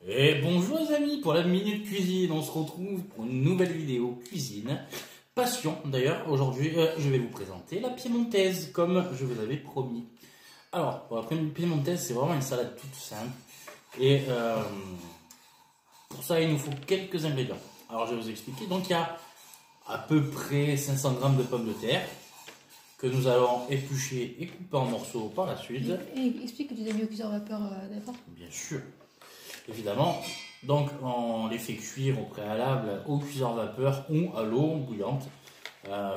Et bonjour les amis, pour la minute cuisine, on se retrouve pour une nouvelle vidéo cuisine. Passion d'ailleurs, aujourd'hui je vais vous présenter la piémontaise comme je vous l'avais promis. Alors, pour la piémontaise, c'est vraiment une salade toute simple. Et pour ça, il nous faut quelques ingrédients. Alors je vais vous expliquer. Donc il y a à peu près 500 g de pommes de terre que nous allons éplucher et couper en morceaux par la suite. Et explique que tu as mis au cuiseur vapeur d'abord. Bien sûr. Évidemment, donc on les fait cuire au préalable au cuiseur vapeur ou à l'eau bouillante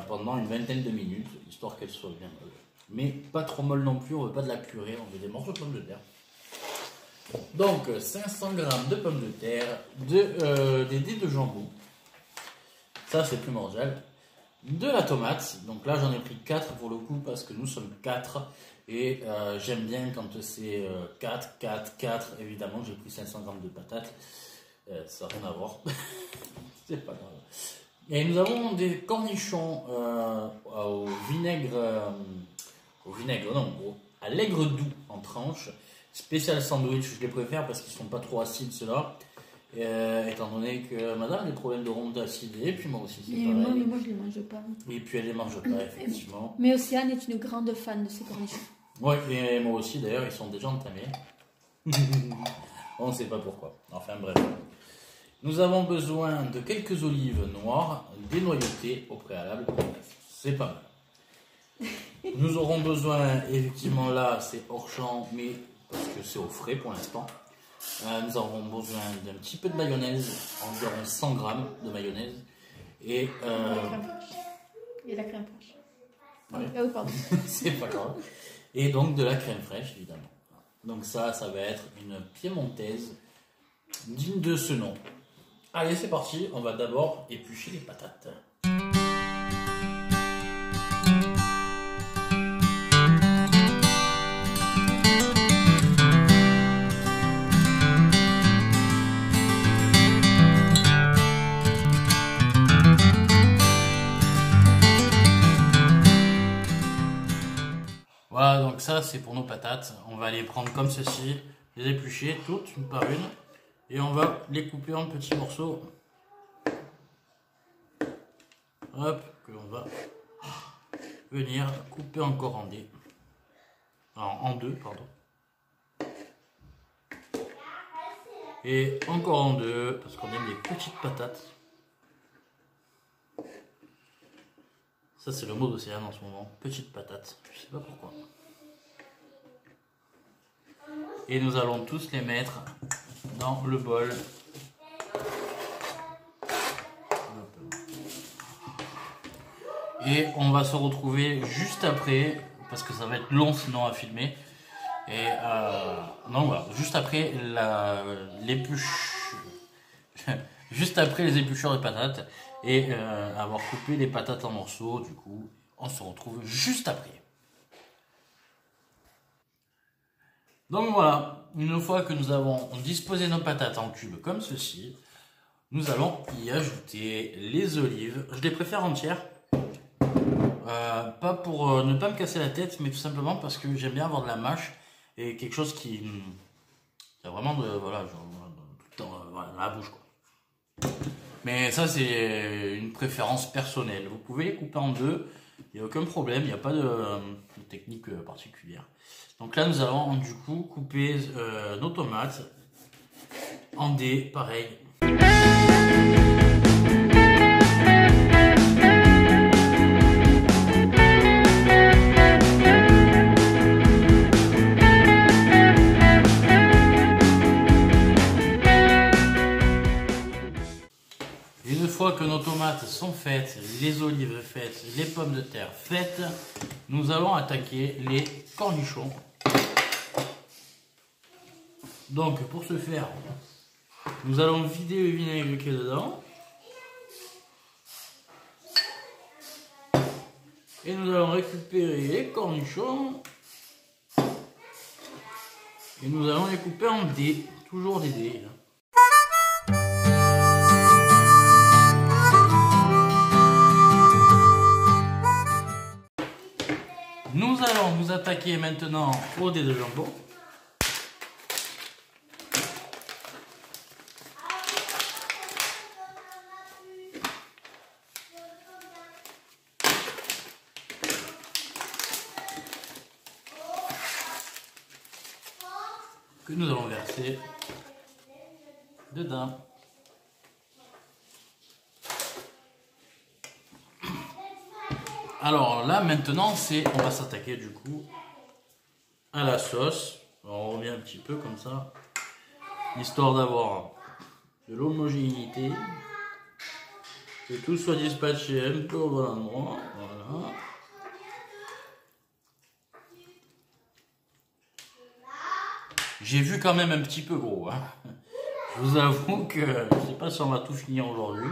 pendant une vingtaine de minutes, histoire qu'elles soient bien molles. Mais pas trop molles non plus, on ne veut pas de la purée, on veut des morceaux de pommes de terre. Donc 500 g de pommes de terre, des dés de jambon, ça c'est primordial, de la tomate, donc là j'en ai pris 4 pour le coup parce que nous sommes 4. Et j'aime bien quand c'est 4, 4, 4, évidemment j'ai pris 500 g de patates, ça n'a rien à voir, c'est pas grave. Et nous avons des cornichons à l'aigre doux en tranches, spécial sandwich, je les préfère parce qu'ils sont pas trop acides ceux-là, étant donné que madame a des problèmes de remontée acide, et puis moi aussi c'est pareil. Mais moi je les mange pas. Et puis elle les mange pas effectivement. Mais Océane est une grande fan de ces cornichons. Ouais, et moi aussi d'ailleurs, ils sont déjà entamés. On ne sait pas pourquoi. Enfin bref. Nous avons besoin de quelques olives noires, dénoyautées au préalable. C'est pas mal. Nous aurons besoin, effectivement là, c'est hors champ, mais parce que c'est au frais pour l'instant. Nous aurons besoin d'un petit peu de mayonnaise, environ 100 g de mayonnaise. Et la crème fraîche. Ouais. Ah oui, pardon. C'est pas grave. Et donc de la crème fraîche, évidemment. Donc ça va être une piémontaise digne de ce nom. Allez, c'est parti. On va d'abord éplucher les patates. Voilà, donc ça c'est pour nos patates. On va les prendre comme ceci, les éplucher toutes une par une, et on va les couper en petits morceaux. Hop, que l'on va venir couper encore en dés. En deux, pardon. Et encore en deux, parce qu'on aime les petites patates. Ça c'est le mot d'Océane en ce moment, petite patate, je sais pas pourquoi. Et nous allons tous les mettre dans le bol. Et on va se retrouver juste après, parce que ça va être long sinon à filmer. Et non voilà, juste après juste après les épluchures de patates. Et avoir coupé les patates en morceaux, du coup, on se retrouve juste après. Donc voilà, une fois que nous avons disposé nos patates en cubes comme ceci, nous allons y ajouter les olives. Je les préfère entières, pas pour ne pas me casser la tête, mais tout simplement parce que j'aime bien avoir de la mâche et quelque chose qui a vraiment de voilà, genre, tout le temps dans la bouche quoi. Mais ça c'est une préférence personnelle. Vous pouvez les couper en deux, il n'y a aucun problème, il n'y a pas de technique particulière. Donc là nous allons du coup couper nos tomates en dés, pareil. Une fois que nos tomates sont faites, les olives faites, les pommes de terre faites, nous allons attaquer les cornichons. Donc pour ce faire, nous allons vider le vinaigre qui est dedans. Et nous allons récupérer les cornichons. Et nous allons les couper en dés, toujours des dés. Nous allons nous attaquer maintenant au dé de jambon. que nous allons verser dedans. Alors là maintenant on va s'attaquer du coup à la sauce. On revient un petit peu comme ça, histoire d'avoir de l'homogénéité, que tout soit dispatché un peu au bon endroit. Voilà. J'ai vu quand même un petit peu gros. Hein. Je vous avoue que je ne sais pas si on va tout finir aujourd'hui.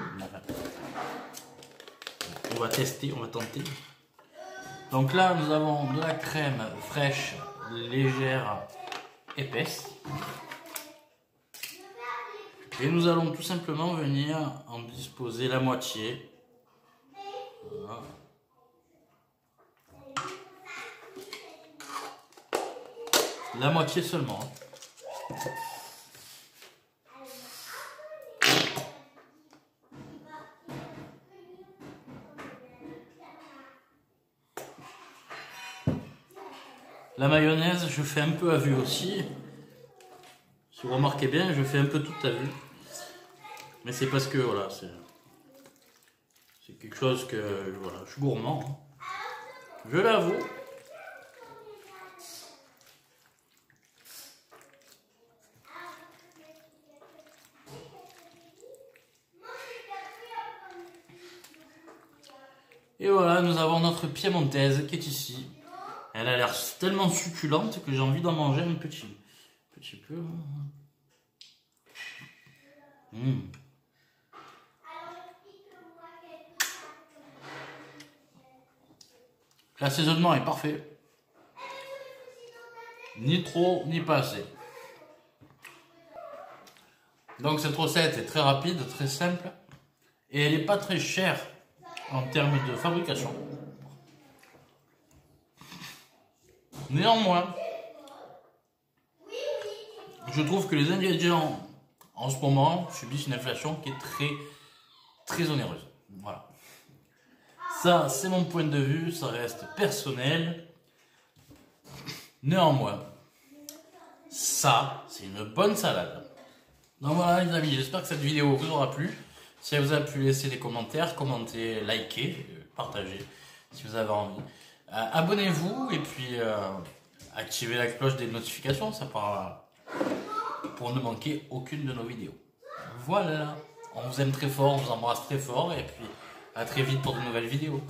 On va tester, on va tenter. Donc là, nous avons de la crème fraîche, légère, épaisse. Et nous allons tout simplement venir en disposer la moitié. Voilà. La moitié seulement. La mayonnaise, je fais un peu à vue aussi. Si vous remarquez bien, je fais un peu tout à vue. Mais c'est parce que voilà, c'est quelque chose que voilà, je suis gourmand. Hein. Je l'avoue. Et voilà, nous avons notre piémontaise qui est ici. Elle a l'air tellement succulente que j'ai envie d'en manger un petit peu. Mmh. L'assaisonnement est parfait. Ni trop, ni pas assez. Donc cette recette est très rapide, très simple. Et elle n'est pas très chère en termes de fabrication. Néanmoins, je trouve que les ingrédients en ce moment subissent une inflation qui est très onéreuse. Voilà. Ça, c'est mon point de vue, ça reste personnel. Néanmoins, ça, c'est une bonne salade. Donc voilà les amis, j'espère que cette vidéo vous aura plu. Si elle vous a plu, laissez des commentaires, commentez, likez, partagez si vous avez envie. Abonnez-vous et puis activez la cloche des notifications, ça part pour ne manquer aucune de nos vidéos. Voilà, on vous aime très fort, on vous embrasse très fort et puis à très vite pour de nouvelles vidéos.